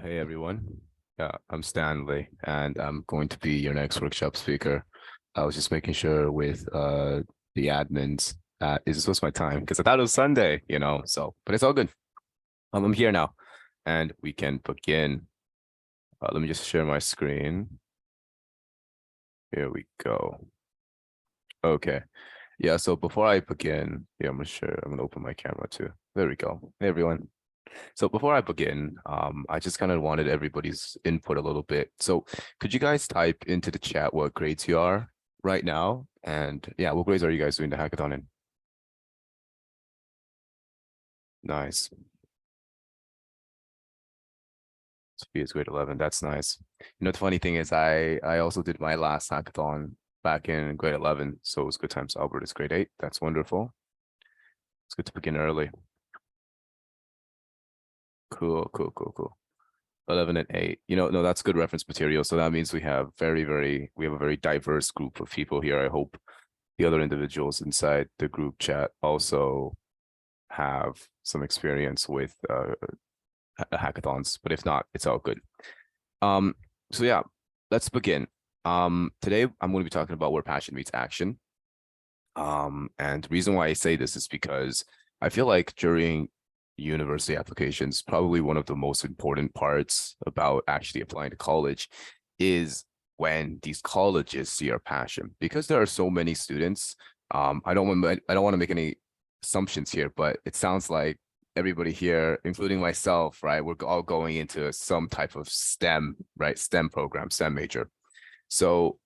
Hey everyone, I'm Stanley, and I'm going to be your next workshop speaker. I was just making sure with the admins that this was my time because I thought it was Sunday, so but it's all good. I'm here now, and we can begin. Let me just share my screen. Here we go. Okay, yeah. So before I begin, I'm gonna open my camera too. There we go. Hey everyone. So before I begin, I just kind of wanted everybody's input a little bit. So could you guys type into the chat what grades you are right now? And yeah, what grades are you guys doing the hackathon in? Nice. Sophia's grade 11. That's nice. The funny thing is I also did my last hackathon back in grade 11. So it was good times. Albert is grade 8. That's wonderful. It's good to begin early. Cool, cool, cool, cool. 11 and 8. No, that's good reference material. So that means we have we have a very diverse group of people here. I hope the other individuals inside the group chat also have some experience with hackathons, but if not, it's all good. So yeah, let's begin. Today I'm going to be talking about where passion meets action. And the reason why I say this is because I feel like during university applications, probably one of the most important parts about actually applying to college is when these colleges see your passion. Because there are so many students, I don't want to make any assumptions here, but it sounds like everybody here, including myself, right, we're all going into some type of STEM, right, STEM program, STEM major. So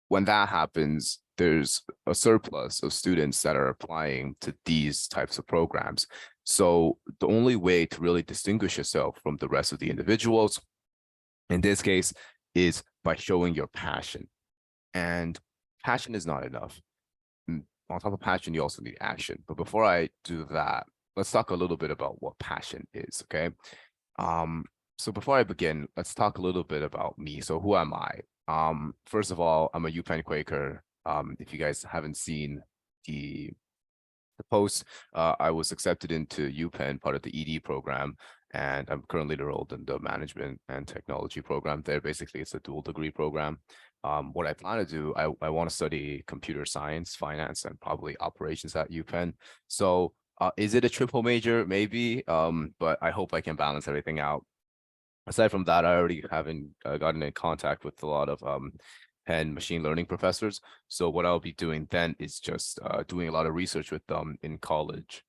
when that happens, there's a surplus of students that are applying to these types of programs. So the only way to really distinguish yourself from the rest of the individuals, in this case, is by showing your passion. And passion is not enough. On top of passion, you also need action. But before I do that, let's talk a little bit about what passion is, okay? So before I begin, let's talk a little bit about me. So who am I? First of all, I'm a UPenn Quaker. If you guys haven't seen the post, I was accepted into UPenn, part of the ED program, and I'm currently enrolled in the management and technology program there. Basically, it's a dual degree program. What I plan to do, I want to study computer science, finance, and probably operations at UPenn. So is it a triple major? Maybe, but I hope I can balance everything out. Aside from that, I already haven't gotten in contact with a lot of Penn machine learning professors. So what I'll be doing then is just doing a lot of research with them in college.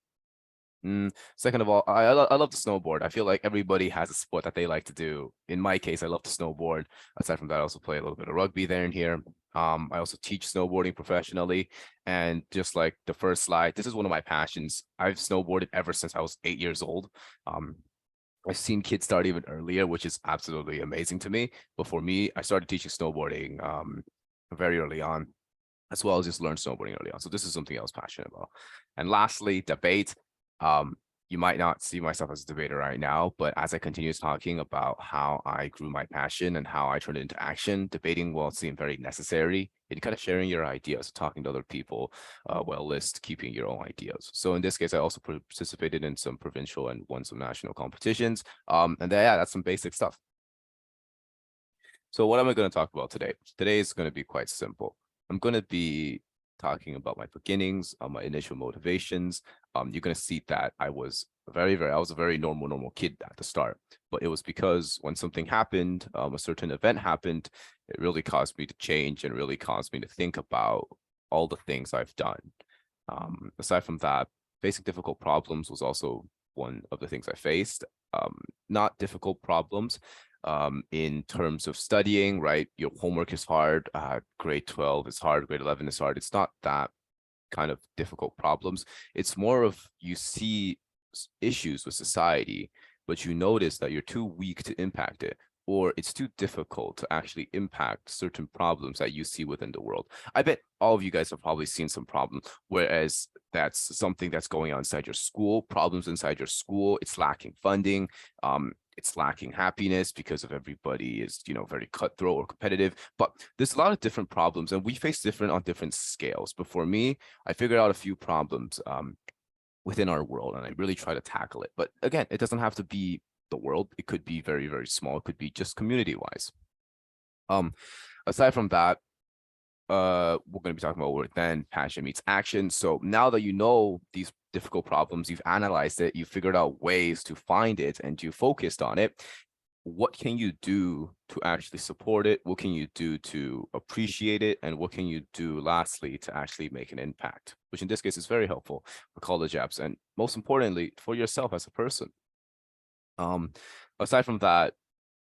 Second of all, I love to snowboard. I feel like everybody has a sport that they like to do. In my case, I love to snowboard. Aside from that, I also play a little bit of rugby there and here. I also teach snowboarding professionally. And just like the first slide, this is one of my passions. I've snowboarded ever since I was 8 years old. I've seen kids start even earlier, which is absolutely amazing to me. But for me, I started teaching snowboarding very early on, as well as just learn snowboarding early on. So this is something I was passionate about. And lastly, debate. Um, you might not see myself as a debater right now, but as I continue talking about how I grew my passion and how I turned it into action, debating will seem very necessary in kind of sharing your ideas, talking to other people, well list keeping your own ideas. So in this case, I also participated in some provincial and won some national competitions. And then, yeah, that's some basic stuff. So what am I going to talk about today? Today is going to be quite simple. I'm going to be talking about my beginnings, my initial motivations. You're going to see that I was a very normal kid at the start, but it was because when something happened, a certain event happened, it really caused me to change and really caused me to think about all the things I've done. Aside from that, facing difficult problems was also one of the things I faced. Not difficult problems, in terms of studying, right? Your homework is hard. Grade 12 is hard. Grade 11 is hard. It's not that kind of difficult problems. It's more of you see issues with society, but you notice that you're too weak to impact it, or it's too difficult to actually impact certain problems that you see within the world. I bet all of you guys have probably seen some problems, whereas that's something that's going on inside your school, problems inside your school, it's lacking funding, it's lacking happiness because of everybody is, very cutthroat or competitive. But there's a lot of different problems and we face different on different scales. But for me, I figured out a few problems within our world and I really try to tackle it. But again, it doesn't have to be the world. It could be very, very small. It could be just community-wise. Aside from that, we're going to be talking about where then passion meets action. So now that you know these difficult problems, you've analyzed it, you've figured out ways to find it, and you focused on it, what can you do to actually support it? What can you do to appreciate it? And what can you do lastly to actually make an impact, which in this case is very helpful for college apps and most importantly for yourself as a person. Aside from that,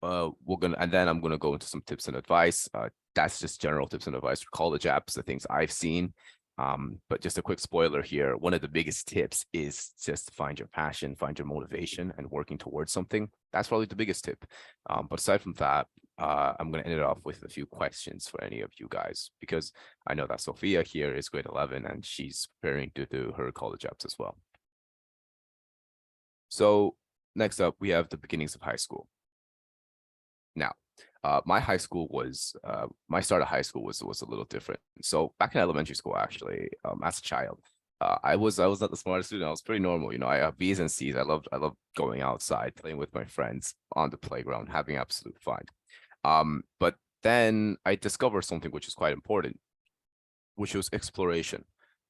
I'm gonna go into some tips and advice. That's just general tips and advice for college apps, the things I've seen. But just a quick spoiler here, one of the biggest tips is just find your passion, find your motivation, and working towards something. That's probably the biggest tip. But aside from that, I'm going to end it off with a few questions for any of you guys, because I know that Sophia here is grade 11 and she's preparing to do her college apps as well. So next up, we have the beginnings of high school. Now, my high school was my start of high school was a little different. So back in elementary school, actually, as a child, I was not the smartest student. I was pretty normal. You know, I have B's and C's. I loved going outside, playing with my friends on the playground, having absolute fun. But then I discovered something which is quite important, which was exploration.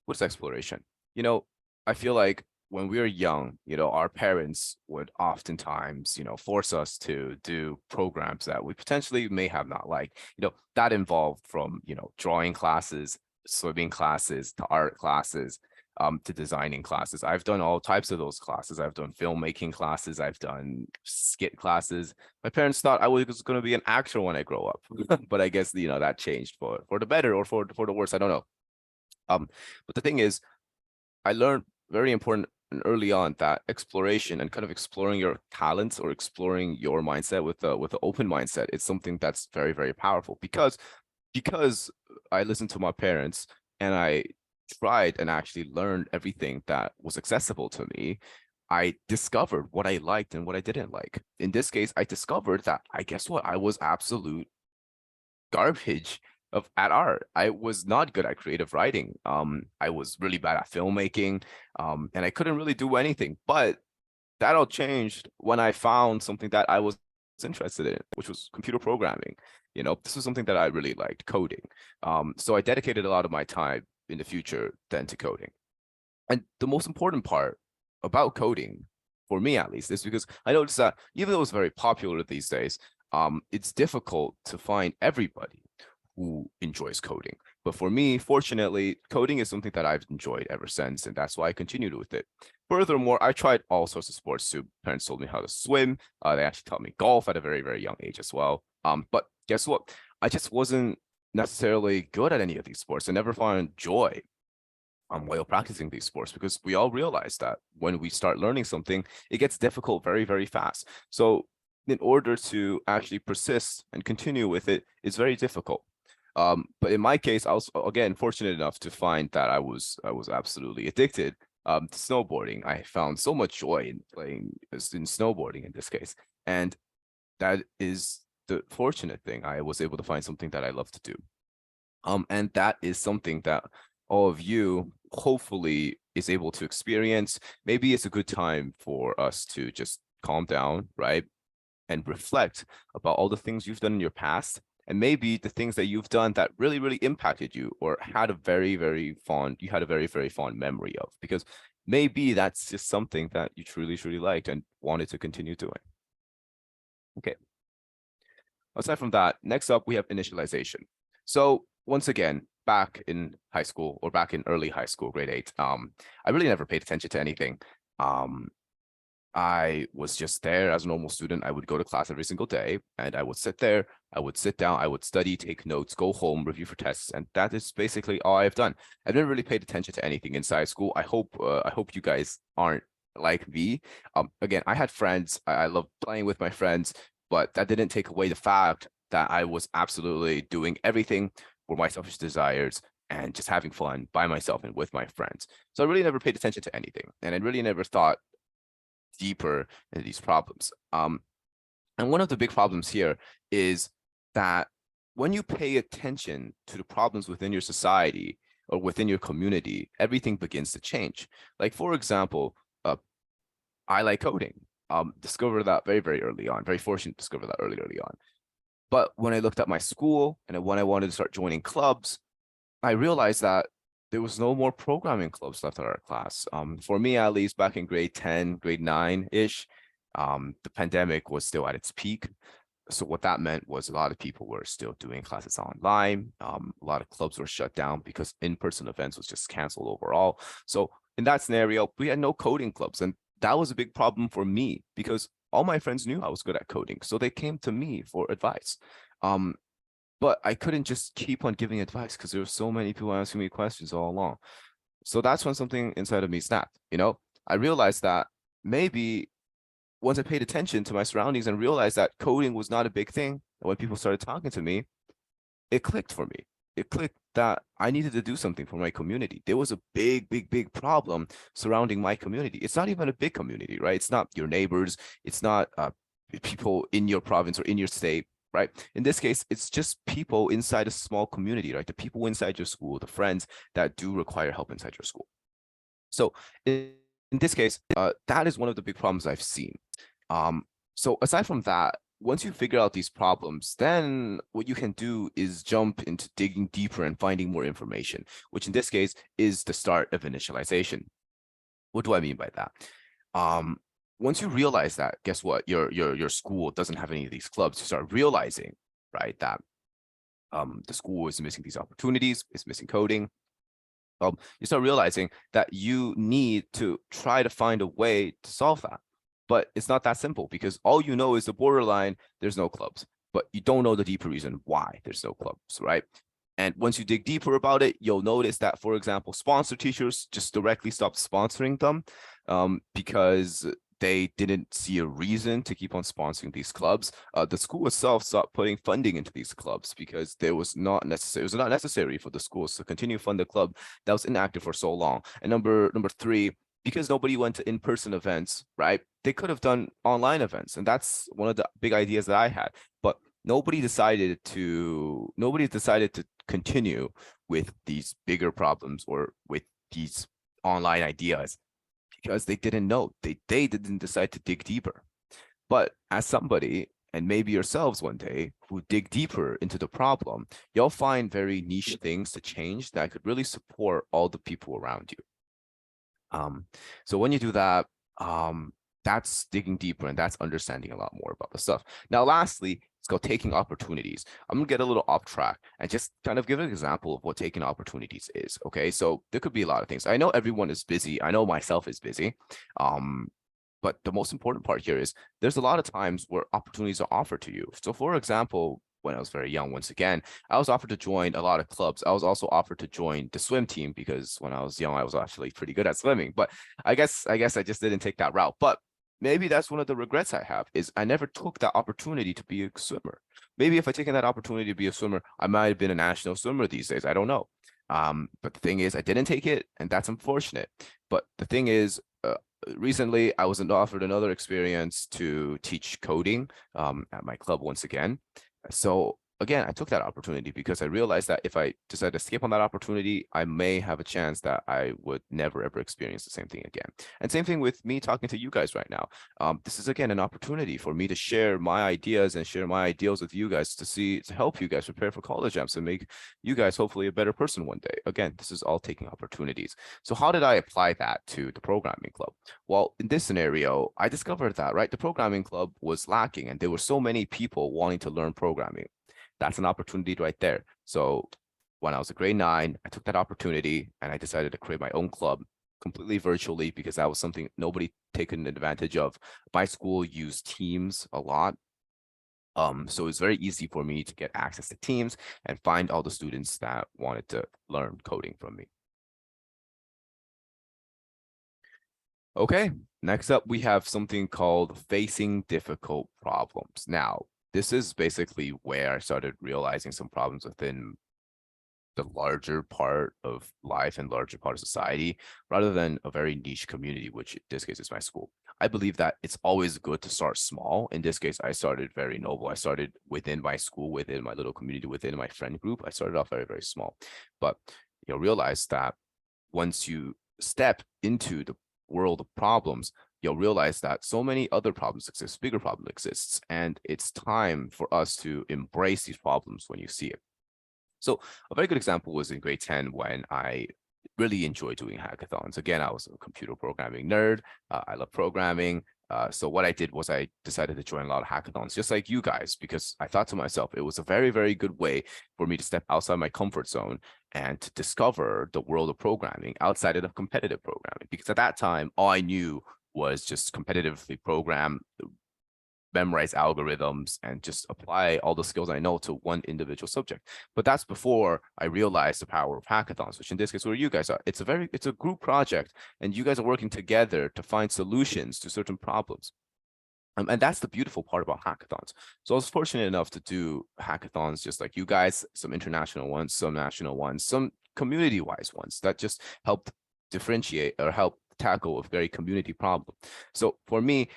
What's exploration? You know, I feel like when we were young, you know, our parents would oftentimes, you know, force us to do programs that we potentially may have not liked. You know, that involved from, you know, drawing classes, swimming classes, to art classes, to designing classes. I've done all types of those classes. I've done filmmaking classes. I've done skit classes. My parents thought I was going to be an actor when I grow up, but I guess, you know, that changed for the better or for the worse. I don't know. But the thing is, I learned very important and early on that exploration and kind of exploring your talents or exploring your mindset with an open mindset is something that's very, very powerful, because I listened to my parents and I tried and actually learned everything that was accessible to me. I discovered what I liked and what I didn't like. In this case, I discovered that I was absolute garbage at art. I was not good at creative writing. I was really bad at filmmaking, and I couldn't really do anything. But that all changed when I found something that I was interested in, which was computer programming. You know, this was something that I really liked, coding. So I dedicated a lot of my time in the future then to coding. And the most important part about coding, for me at least, is because I noticed that even though it's very popular these days, it's difficult to find everybody who enjoys coding. But for me, fortunately, coding is something that I've enjoyed ever since, and that's why I continued with it. Furthermore, I tried all sorts of sports too. Parents told me how to swim. They actually taught me golf at a very, very young age as well. But guess what? I just wasn't necessarily good at any of these sports. I never found joy while practicing these sports, because we all realize that when we start learning something, it gets difficult very, very fast. So in order to actually persist and continue with it, it's very difficult. But in my case, I was again fortunate enough to find that I was absolutely addicted to snowboarding. I found so much joy in playing in snowboarding in this case, and that is the fortunate thing. I was able to find something that I love to do, and that is something that all of you hopefully is able to experience. Maybe it's a good time for us to just calm down, right, and reflect about all the things you've done in your past. And maybe the things that you've done that really, really impacted you or had a very, very fond memory of, because maybe that's just something that you truly, truly liked and wanted to continue doing. Okay. Aside from that, next up, we have initialization. So once again, back in high school or back in early high school, grade 8, I really never paid attention to anything. I was just there as a normal student. I would go to class every single day and I would sit there, I would sit down, I would study, take notes, go home, review for tests. And that is basically all I've done. I didn't really pay attention to anything inside school. I hope you guys aren't like me. Again, I had friends. I loved playing with my friends, but that didn't take away the fact that I was absolutely doing everything for my selfish desires and just having fun by myself and with my friends. So I really never paid attention to anything. And I really never thought deeper into these problems. And one of the big problems here is that when you pay attention to the problems within your society or within your community, everything begins to change. Like, for example, I like coding. discovered that very, very early on. Very fortunate to discover that early on. But when I looked at my school and when I wanted to start joining clubs, I realized that there was no more programming clubs left in our class. For me, at least back in grade 10, grade 9-ish, the pandemic was still at its peak. So what that meant was a lot of people were still doing classes online. A lot of clubs were shut down because in-person events was just canceled overall. So in that scenario, we had no coding clubs. And that was a big problem for me because all my friends knew I was good at coding. So they came to me for advice. But I couldn't just keep on giving advice because there were so many people asking me questions all along. So that's when something inside of me snapped. I realized that maybe once I paid attention to my surroundings and realized that coding was not a big thing, and when people started talking to me, it clicked for me. It clicked that I needed to do something for my community. There was a big, big, big problem surrounding my community. It's not even a big community, right? It's not your neighbors. It's not people in your province or in your state, right? In this case, it's just people inside a small community, right? The people inside your school, the friends that do require help inside your school. So in this case, that is one of the big problems I've seen. So aside from that, once you figure out these problems, then what you can do is jump into digging deeper and finding more information, which in this case is the start of initialization. What do I mean by that? Once you realize that, guess what? Your school doesn't have any of these clubs. You start realizing, right, that the school is missing these opportunities, it's missing coding. You start realizing that you need to try to find a way to solve that. But it's not that simple because all you know is the borderline, there's no clubs, but you don't know the deeper reason why there's no clubs, right? And once you dig deeper about it, you'll notice that, for example, sponsor teachers just directly stopped sponsoring them because they didn't see a reason to keep on sponsoring these clubs. The school itself stopped putting funding into these clubs because it was not necessary for the schools to continue to fund the club that was inactive for so long. And number three, because nobody went to in-person events, right? They could have done online events. And that's one of the big ideas that I had. But nobody decided to continue with these bigger problems or with these online ideas because they didn't know. They didn't decide to dig deeper. But as somebody, and maybe yourselves one day, who dig deeper into the problem, you'll find very niche things to change that could really support all the people around you. So when you do that, that's digging deeper and that's understanding a lot more about the stuff. Now, lastly, let's go taking opportunities. I'm gonna get a little off track and just kind of give an example of what taking opportunities is. Okay, so there could be a lot of things. I know everyone is busy. I know myself is busy. But the most important part here is there's a lot of times where opportunities are offered to you. So for example, when I was very young, once again, I was offered to join a lot of clubs. I was also offered to join the swim team because when I was young, I was actually pretty good at swimming. But I guess I just didn't take that route. But maybe that's one of the regrets I have is I never took that opportunity to be a swimmer. Maybe if I taken that opportunity to be a swimmer, I might have been a national swimmer these days. I don't know. But the thing is, I didn't take it, and that's unfortunate. But the thing is, recently I was offered another experience to teach coding at my club once again. So again, I took that opportunity because I realized that if I decide to skip on that opportunity, I may have a chance that I would never ever experience the same thing again. And same thing with me talking to you guys right now. This is again an opportunity for me to share my ideas and share my ideals with you guys to help you guys prepare for college jumps and make you guys hopefully a better person one day. Again, this is all taking opportunities. So how did I apply that to the programming club? Well, in this scenario, I discovered that, right, the programming club was lacking and there were so many people wanting to learn programming. That's an opportunity right there. So when I was a grade 9, I took that opportunity and I decided to create my own club completely virtually because that was something nobody taken advantage of. My school used Teams a lot. So it's very easy for me to get access to Teams and find all the students that wanted to learn coding from me. Okay, next up, we have something called facing difficult problems. Now, this is basically where I started realizing some problems within the larger part of life and larger part of society, rather than a very niche community, which in this case is my school. I believe that it's always good to start small. In this case, I started very noble. I started within my school, within my little community, within my friend group. I started off very, very small. But you'll realize that once you step into the world of problems, you'll realize that so many other problems exist, bigger problem exists, and it's time for us to embrace these problems when you see it. So a very good example was in grade 10 when I really enjoyed doing hackathons. Again, I was a computer programming nerd. I love programming. So what I did was I decided to join a lot of hackathons, just like you guys, because I thought to myself, it was a very, very good way for me to step outside my comfort zone and to discover the world of programming outside of competitive programming. Because at that time, all I knew was just competitively program, memorize algorithms, and just apply all the skills I know to one individual subject. But that's before I realized the power of hackathons, which in this case, where you guys are, it's a group project, and you guys are working together to find solutions to certain problems. And that's the beautiful part about hackathons. So I was fortunate enough to do hackathons just like you guys, some international ones, some national ones, some community-wise ones that just helped differentiate or help tackle a very community problem. So for me,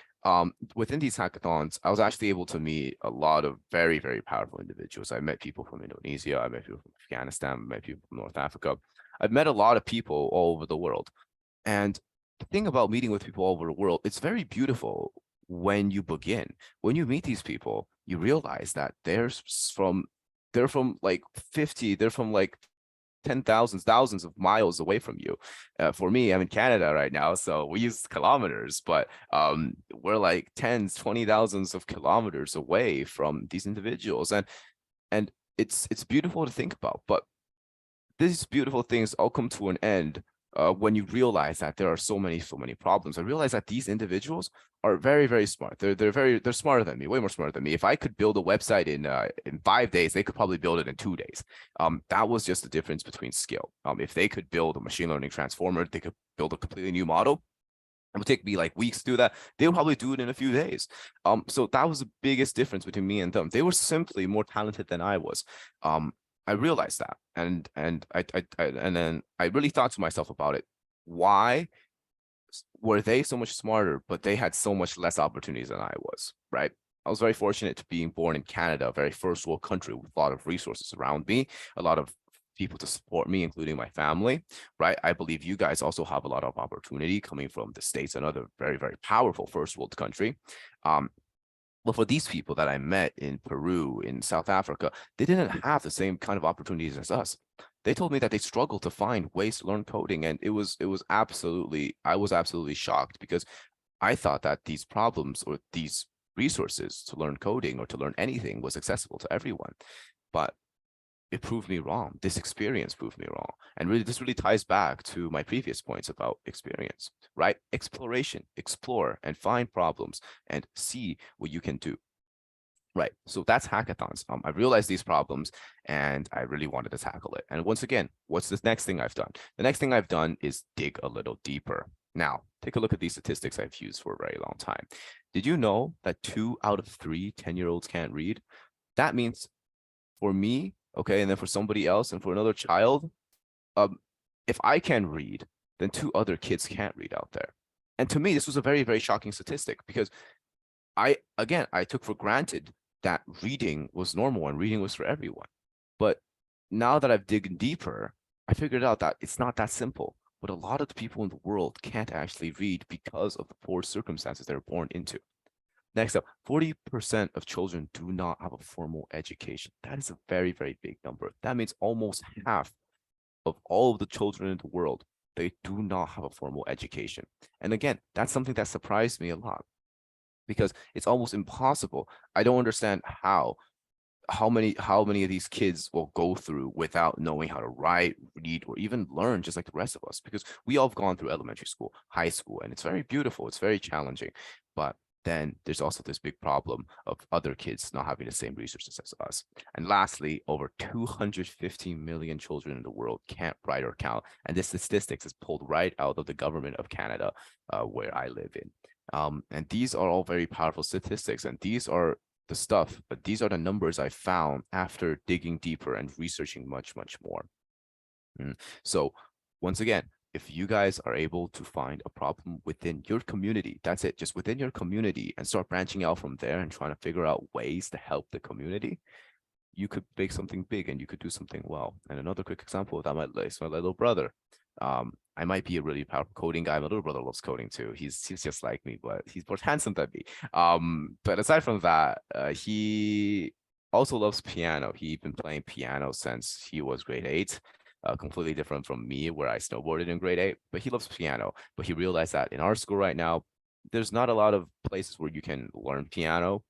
within these hackathons, I was actually able to meet a lot of very, very powerful individuals. I met people from Indonesia, I met people from Afghanistan, I met people from North Africa. I've met a lot of people all over the world. And the thing about meeting with people all over the world, it's very beautiful when you begin. When you meet these people, you realize that they're from like 50, they're from like 10,000, thousands of miles away from you. For me, I'm in Canada right now, so we use kilometers, but we're like tens, 20,000s of kilometers away from these individuals, and it's beautiful to think about. But these beautiful things all come to an end when you realize that there are so many problems. I realize that these individuals are very, very smart. They're smarter than me, way more smarter than me. If I could build a website in 5 days, they could probably build it in 2 days. That was just the difference between skill. If they could build a machine learning transformer, they could build a completely new model. It would take me like weeks to do that. They would probably do it in a few days. So that was the biggest difference between me and them. They were simply more talented than I was. I realized that, and then I really thought to myself about it. Why were they so much smarter, but they had so much less opportunities than I was, right? I was very fortunate to being born in Canada, a very first world country with a lot of resources around me, a lot of people to support me, including my family, right? I believe you guys also have a lot of opportunity coming from the States, another very, very powerful first world country. But for these people that I met in Peru, in South Africa, they didn't have the same kind of opportunities as us. They told me that they struggled to find ways to learn coding, and I was absolutely shocked, because I thought that these problems or these resources to learn coding or to learn anything was accessible to everyone. But it proved me wrong. This experience proved me wrong. And really, this really ties back to my previous points about experience, right? Exploration, explore and find problems and see what you can do. Right. So that's hackathons. I realized these problems and I really wanted to tackle it. And once again, what's the next thing I've done? The next thing I've done is dig a little deeper. Now, take a look at these statistics I've used for a very long time. Did you know that 2 out of 3 10-year-olds can't read? That means for me, okay, and then for somebody else and for another child, if I can read, then 2 other kids can't read out there. And to me, this was a very, very shocking statistic, because I took for granted that reading was normal and reading was for everyone. But now that I've digged deeper, I figured out that it's not that simple. But a lot of the people in the world can't actually read because of the poor circumstances they're born into. Next up, 40% of children do not have a formal education. That is a very, very big number. That means almost half of all of the children in the world, they do not have a formal education. And again, that's something that surprised me a lot, because it's almost impossible. I don't understand how many of these kids will go through without knowing how to write, read, or even learn just like the rest of us, because we all have gone through elementary school, high school, and it's very beautiful, it's very challenging. But then there's also this big problem of other kids not having the same resources as us. And lastly, over 250 million children in the world can't write or count. And this statistics is pulled right out of the government of Canada, where I live in. And these are all very powerful statistics, and these are the numbers I found after digging deeper and researching much, much more. So once again, if you guys are able to find a problem within your community, that's it, just within your community, and start branching out from there and trying to figure out ways to help the community, you could make something big and you could do something well. And another quick example of that is my little brother. I might be a really powerful coding guy. My little brother loves coding too. He's just like me, but he's more handsome than me. But aside from that, he also loves piano. He's been playing piano since he was grade 8. Completely different from me, where I snowboarded in grade 8. But he loves piano. But he realized that in our school right now, there's not a lot of places where you can learn piano.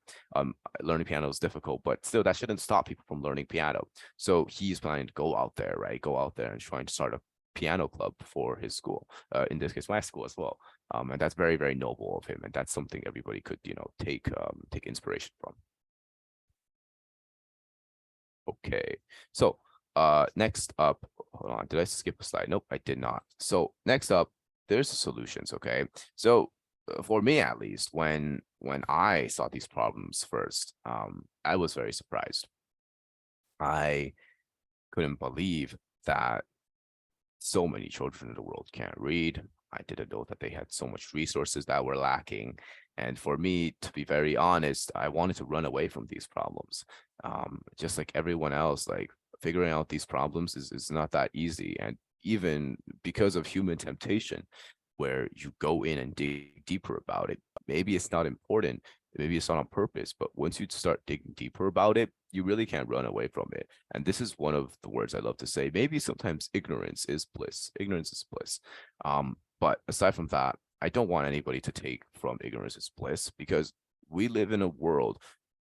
Learning piano is difficult, but still, that shouldn't stop people from learning piano. So he's planning to go out there, right? Go out there and trying to start a piano club for his school. In this case, my school as well. And that's very, very noble of him, and that's something everybody could, take inspiration from. Okay, so next up, hold on, did I skip a slide? Nope, I did not. So next up, there's the solutions. Okay, so for me at least, when I saw these problems first, I was very surprised. I couldn't believe that so many children in the world can't read. I didn't know that they had so much resources that were lacking. And for me, to be very honest, I wanted to run away from these problems. Just like everyone else, like figuring out these problems is not that easy. And even because of human temptation, where you go in and dig deeper about it, maybe it's not important, maybe it's not on purpose, but once you start digging deeper about it, you really can't run away from it. And this is one of the words I love to say. Maybe sometimes ignorance is bliss. Ignorance is bliss. But aside from that, I don't want anybody to take from ignorance as bliss, because we live in a world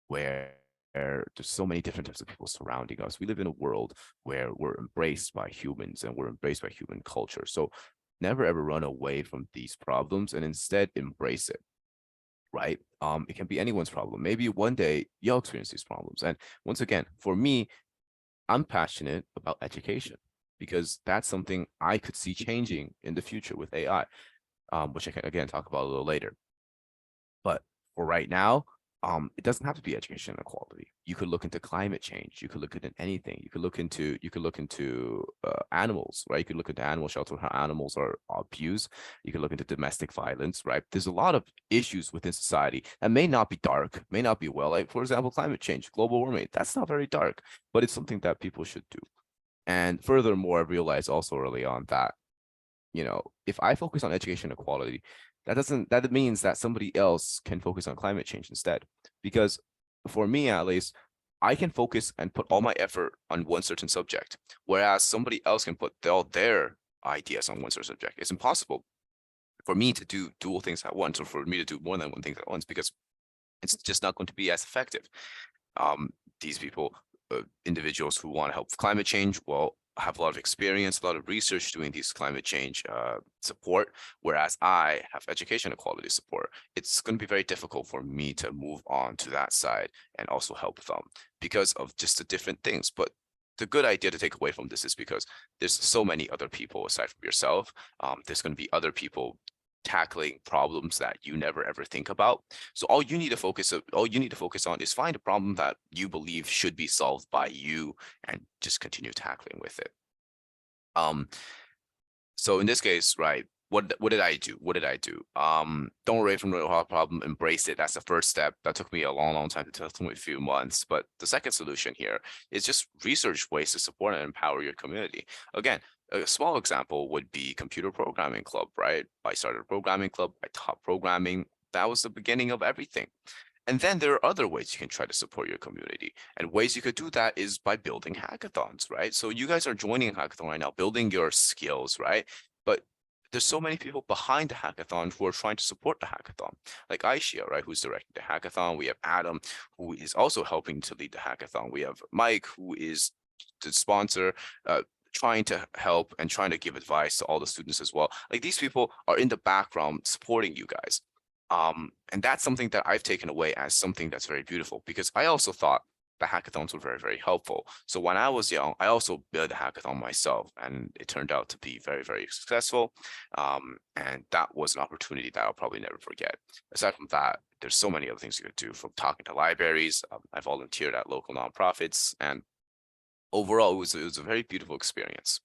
where there's so many different types of people surrounding us. We live in a world where we're embraced by humans and we're embraced by human culture. So never ever run away from these problems, and instead embrace it. Right? It can be anyone's problem. Maybe one day you'll experience these problems. And once again, for me, I'm passionate about education, because that's something I could see changing in the future with AI, which I can again talk about a little later. But for right now, it doesn't have to be education inequality. You could look into climate change. You could look into anything. You could look into animals, right? You could look into animal shelter, how animals are abused. You could look into domestic violence, right? There's a lot of issues within society that may not be dark, may not be well. Like for example, climate change, global warming. That's not very dark, but it's something that people should do. And furthermore, I realized also early on that, if I focus on education equality, that means that somebody else can focus on climate change instead. Because for me, at least, I can focus and put all my effort on one certain subject, whereas somebody else can put all their ideas on one certain subject. It's impossible for me to do dual things at once, or for me to do more than one thing at once, because it's just not going to be as effective. These people, individuals who want to help with climate change, will have a lot of experience, a lot of research doing these climate change support, whereas I have education equality support. It's going to be very difficult for me to move on to that side and also help them, because of just the different things. But the good idea to take away from this is because there's so many other people aside from yourself. There's going to be other people tackling problems that you never ever think about. So all you need to focus on is find a problem that you believe should be solved by you, and just continue tackling with it. So in this case, right, what did I do? Don't worry from the hard problem, embrace it. That's the first step. That took me a long time. It took me a few months. But the second solution here is just research ways to support and empower your community. Again, a small example would be computer programming club, right? I started a programming club, I taught programming. That was the beginning of everything. And then there are other ways you can try to support your community. And ways you could do that is by building hackathons, right? So you guys are joining a hackathon right now, building your skills, right? But there's so many people behind the hackathon who are trying to support the hackathon, like Aisha, right, who's directing the hackathon. We have Adam, who is also helping to lead the hackathon. We have Mike, who is the sponsor, trying to help and trying to give advice to all the students as well. Like these people are in the background supporting you guys. And that's something that I've taken away as something that's very beautiful, because I also thought the hackathons were very, very helpful. So when I was young, I also built a hackathon myself, and it turned out to be very, very successful. And that was an opportunity that I'll probably never forget. Aside from that, there's so many other things you could do, from talking to libraries. I volunteered at local nonprofits, and overall, it was a very beautiful experience.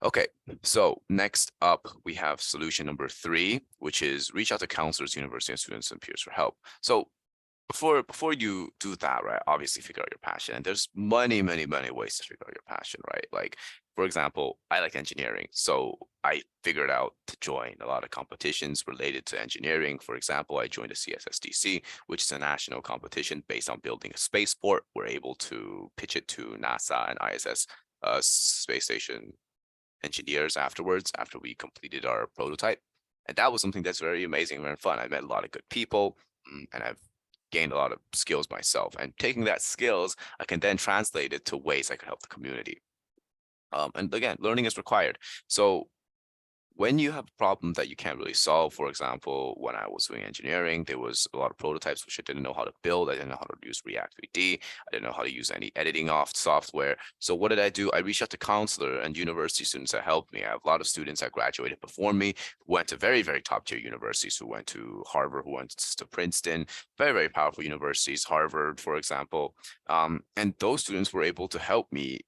Okay, so next up, we have solution number 3, which is reach out to counselors, university, and students and peers for help. So before you do that, right, obviously figure out your passion. And there's many, many, many ways to figure out your passion, right? Like, for example, I like engineering. So I figured out to join a lot of competitions related to engineering. For example, I joined the CSSDC, which is a national competition based on building a spaceport. We're able to pitch it to NASA and ISS space station engineers afterwards, after we completed our prototype. And that was something that's very amazing, very fun. I met a lot of good people, and I've gained a lot of skills myself. And taking that skills, I can then translate it to ways I can help the community. And again, learning is required. So when you have a problem that you can't really solve, for example, when I was doing engineering, there was a lot of prototypes which I didn't know how to build. I didn't know how to use React 3D. I didn't know how to use any editing off software. So what did I do? I reached out to counselor and university students that helped me. I have a lot of students that graduated before me, who went to very, very top tier universities, who went to Harvard, who went to Princeton, very, very powerful universities, Harvard, for example. And those students were able to help me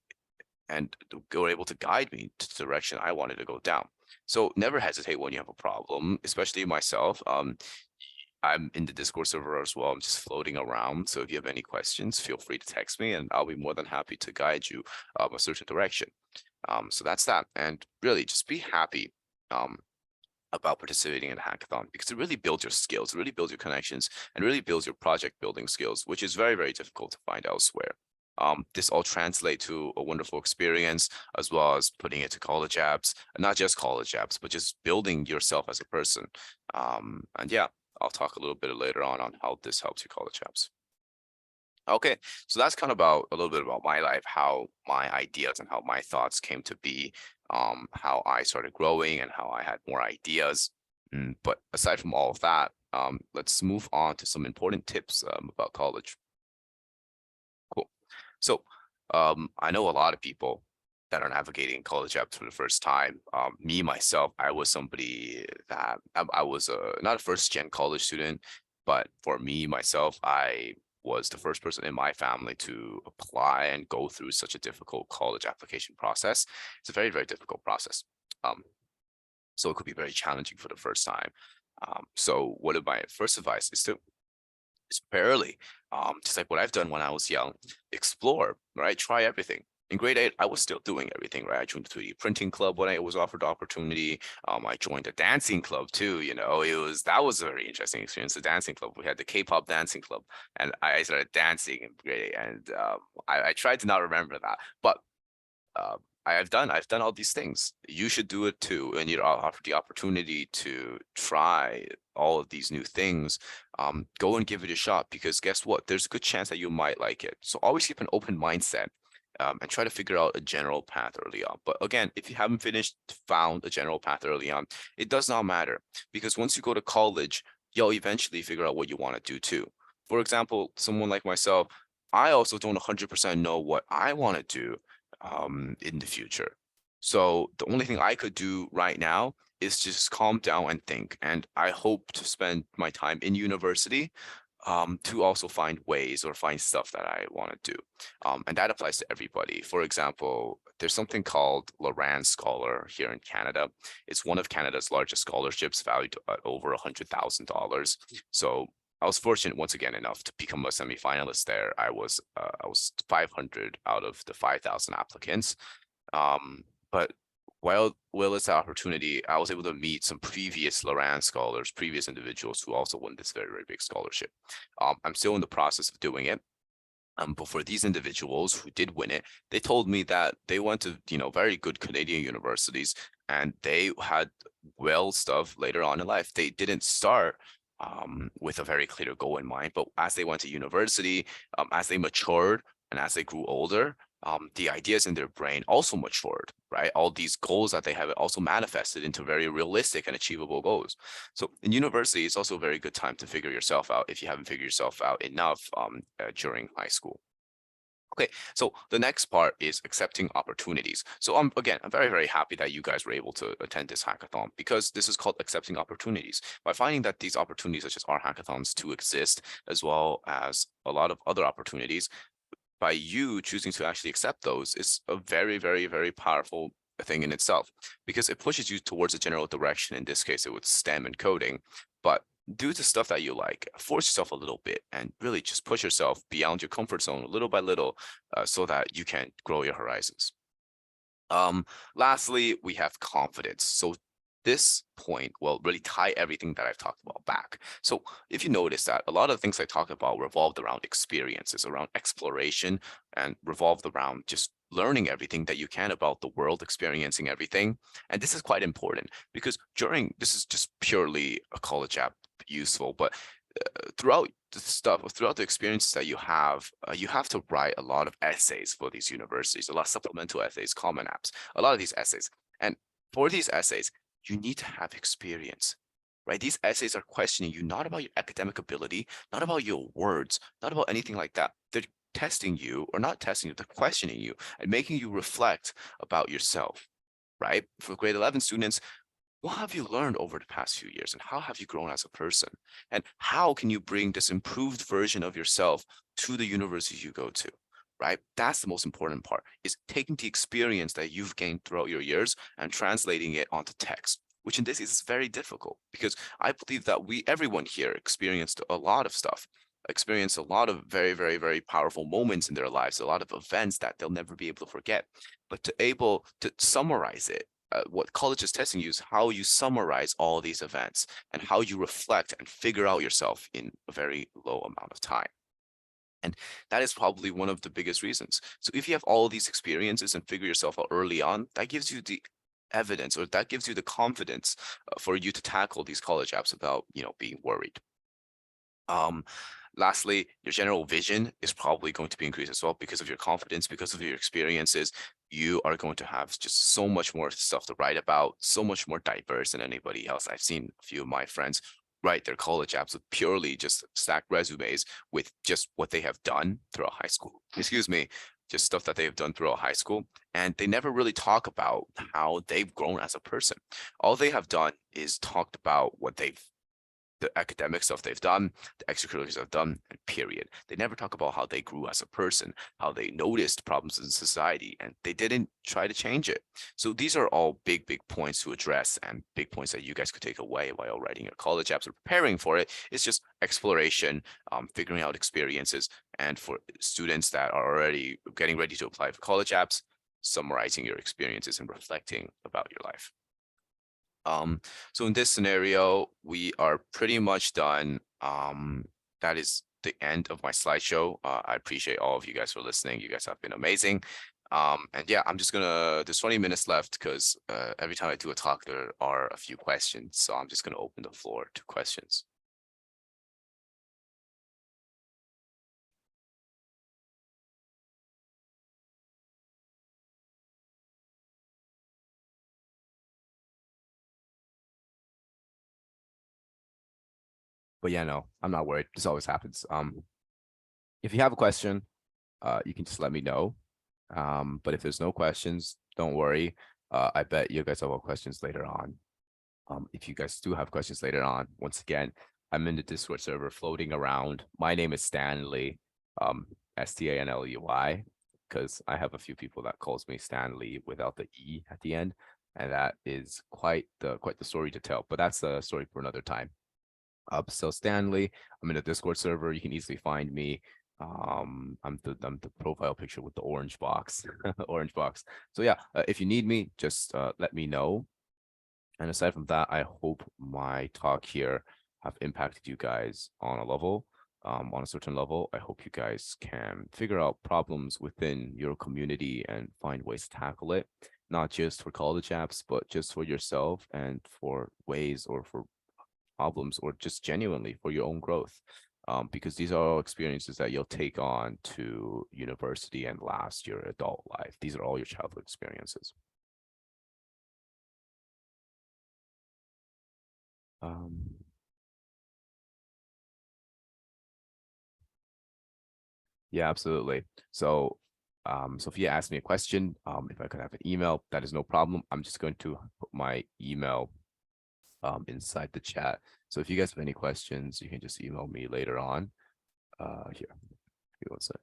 and were able to guide me to the direction I wanted to go down. So never hesitate when you have a problem, especially myself. I'm in the Discord server as well. I'm just floating around. So if you have any questions, feel free to text me and I'll be more than happy to guide you a certain direction. So that's that. And really just be happy about participating in a hackathon, because it really builds your skills, it really builds your connections, and really builds your project building skills, which is very, very difficult to find elsewhere. This all translate to a wonderful experience, as well as putting it to college apps, and not just college apps, but just building yourself as a person. And yeah, I'll talk a little bit later on how this helps your college apps. Okay, so that's kind of about a little bit about my life, how my ideas and how my thoughts came to be, how I started growing and how I had more ideas. But aside from all of that, let's move on to some important tips about college. Cool. So I know a lot of people that are navigating college apps for the first time. Me, myself, I was somebody that I was not a first gen college student, but for me, myself, I was the first person in my family to apply and go through such a difficult college application process. It's a very, very difficult process. So it could be very challenging for the first time. So one of my first advice is to prepare early. Just like what I've done when I was young, explore, right? Try everything. In grade 8, I was still doing everything, right? I joined the 3D printing club when I was offered the opportunity. I joined a dancing club too. That was a very interesting experience. The dancing club, we had the K-pop dancing club, and I started dancing in grade 8, and I tried to not remember that, but I've done all these things. You should do it too, and you're offered the opportunity to try all of these new things. Go and give it a shot, because guess what? There's a good chance that you might like it. So always keep an open mindset, and try to figure out a general path early on. But again, if you haven't found a general path early on, it does not matter, because once you go to college, you'll eventually figure out what you want to do too. For example, someone like myself, I also don't 100% know what I want to do in the future. So the only thing I could do right now is just calm down and think. And I hope to spend my time in university to also find ways or find stuff that I want to do. And that applies to everybody. For example, there's something called Loran Scholar here in Canada. It's one of Canada's largest scholarships, valued at over $100,000. So I was fortunate once again enough to become a semifinalist there. I was 500 out of the 5,000 applicants. But while it's an opportunity, I was able to meet some previous Loran scholars, previous individuals who also won this very, very big scholarship. I'm still in the process of doing it. But for these individuals who did win it, they told me that they went to, very good Canadian universities, and they had well stuff later on in life. They didn't start with a very clear goal in mind, but as they went to university, as they matured and as they grew older, the ideas in their brain also matured, right? All these goals that they have also manifested into very realistic and achievable goals. So in university, it's also a very good time to figure yourself out if you haven't figured yourself out enough during high school. Okay, so the next part is accepting opportunities. So again, I'm very, very happy that you guys were able to attend this hackathon, because this is called accepting opportunities. By finding that these opportunities, such as our hackathons, to exist, as well as a lot of other opportunities, by you choosing to actually accept those, is a very, very, very powerful thing in itself, because it pushes you towards a general direction. In this case, it was STEM and coding, but do the stuff that you like, force yourself a little bit, and really just push yourself beyond your comfort zone little by little, so that you can grow your horizons. Lastly, we have confidence. So this point will really tie everything that I've talked about back. So if you notice that a lot of the things I talked about revolved around experiences, around exploration, and revolved around just learning everything that you can about the world, experiencing everything. And this is quite important because this is just purely a college app useful, but throughout throughout the experiences that you have to write a lot of essays for these universities, a lot of supplemental essays, common apps, a lot of these essays. And for these essays, you need to have experience, right? These essays are questioning you not about your academic ability, not about your words, not about anything like that. They're testing you, or not testing you, they're questioning you and making you reflect about yourself, right? For grade 11 students, what have you learned over the past few years, and how have you grown as a person? And how can you bring this improved version of yourself to the university you go to, right? That's the most important part, is taking the experience that you've gained throughout your years and translating it onto text, which in this is very difficult because I believe that everyone here experienced a lot of stuff, experienced a lot of very, very, very powerful moments in their lives, a lot of events that they'll never be able to forget. But to able to summarize it, what college is testing you is how you summarize all these events and how you reflect and figure out yourself in a very low amount of time. And that is probably one of the biggest reasons. So if you have all these experiences and figure yourself out early on, that gives you the evidence, or that gives you the confidence for you to tackle these college apps without, being worried. Um, Lastly, your general vision is probably going to be increased as well because of your confidence, because of your experiences. You are going to have just so much more stuff to write about, so much more diverse than anybody else. I've seen a few of my friends write their college apps with purely just stacked resumes with just what they have done throughout high school. Excuse me, just stuff that they've done throughout high school. And they never really talk about how they've grown as a person. All they have done is talked about the academic stuff they've done, the extracurriculars they've done, and period. They never talk about how they grew as a person, how they noticed problems in society, and they didn't try to change it. So these are all big, big points to address, and big points that you guys could take away while writing your college apps or preparing for it. It's just exploration, figuring out experiences, and for students that are already getting ready to apply for college apps, summarizing your experiences and reflecting about your life. So in this scenario, we are pretty much done. That is the end of my slideshow. I appreciate all of you guys for listening. You guys have been amazing. And yeah, there's 20 minutes left because every time I do a talk, there are a few questions. So I'm just gonna open the floor to questions. But yeah, no, I'm not worried. This always happens. If you have a question, you can just let me know. But if there's no questions, don't worry. I bet you guys will have questions later on. If you guys do have questions later on, once again, I'm in the Discord server floating around. My name is Stanley, Stanley, because I have a few people that calls me Stanley without the E at the end, and that is quite the story to tell. But that's a story for another time. So Stanley, I'm in a Discord server. You can easily find me. I'm the profile picture with the orange box, orange box. So yeah, if you need me, just let me know. And aside from that, I hope my talk here have impacted you guys on a certain level. I hope you guys can figure out problems within your community and find ways to tackle it, not just for college apps, but just for yourself and for ways or for problems or just genuinely for your own growth. Because these are all experiences that you'll take on to university and last your adult life. These are all your childhood experiences. Yeah, absolutely. So, Sophia asked me a question. If I could have an email, that is no problem. I'm just going to put my email inside the chat. So if you guys have any questions, you can just email me later on. Here, give me one sec.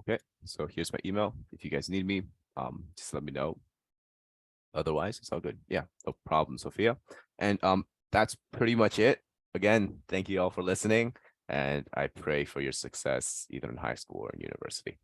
Okay, so here's my email. If you guys need me, just let me know. Otherwise, it's all good. Yeah, no problem, Sophia. And that's pretty much it. Again, thank you all for listening, and I pray for your success either in high school or in university.